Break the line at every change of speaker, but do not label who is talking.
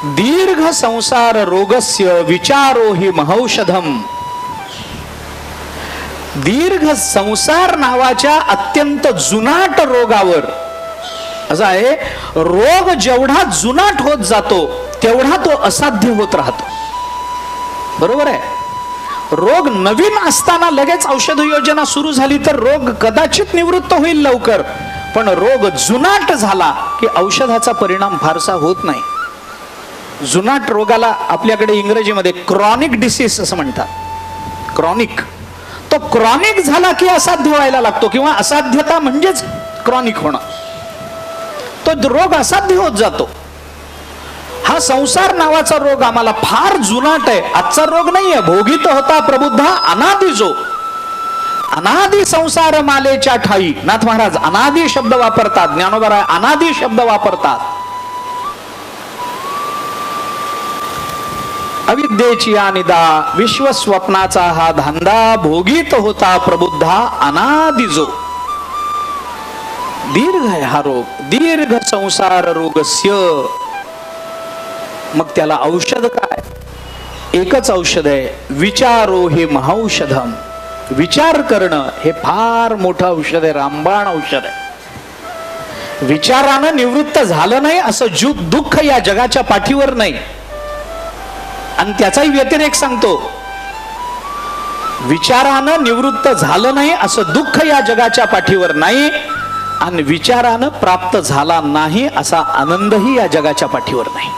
दीर्घ संसार रोगस्य विचारो हि महौषधम. दीर्घ संसार नावाच्या अत्यंत जुनाट रोगावर असं आहे, रोग जेवढा जुनाट होत जातो तेवढा तो असाध्य होत राहतो. बरोबर आहे. रोग नवीन असताना लगेच औषध योजना सुरू झाली तर रोग कदाचित निवृत्त होईल लवकर, पण रोग जुनाट झाला की औषधाचा परिणाम फारसा होत नाही. जुनाट रोगाला आपल्याकडे इंग्रजीमध्ये क्रॉनिक डिसीज असं म्हणतात. क्रॉनिक, तो क्रॉनिक झाला की असाध्य व्हायला लागतो, किंवा असाध्यता म्हणजेच क्रॉनिक होणं. तो रोग असाध्य होत जातो. हा संसार नावाचा रोग आम्हाला फार जुनाट आहे. आजचा रोग नाहीये. भोगीत होता प्रबुद्धा अनादि जो. अनादि संसार मालेच्या ठाई. नाथ महाराज अनादि शब्द वापरतात. ज्ञानोबा अनादि शब्द वापरतात. अविद्येची अनिदा, विश्वस्वप्नाचा हा धांदा, भोगीत होता प्रबुद्धा अनादि जो. दीर्घ आहे हा रोग. दीर्घ संसार रोगस्य. मग त्याला औषध काय? एकच औषध आहे, विचारो हे महौषधम. विचार करणं हे फार मोठं औषध आहे, रामबाण औषध आहे. विचारानं निवृत्त झालं नाही असं दुःख या जगाच्या पाठीवर नाही. आणि त्याचाही व्यतिरेक सांगतो, विचारानं निवृत्त झालं नाही असं दुःख या जगाच्या पाठीवर नाही, आणि विचारानं प्राप्त झाला नाही असा आनंदही या जगाच्या पाठीवर नाही.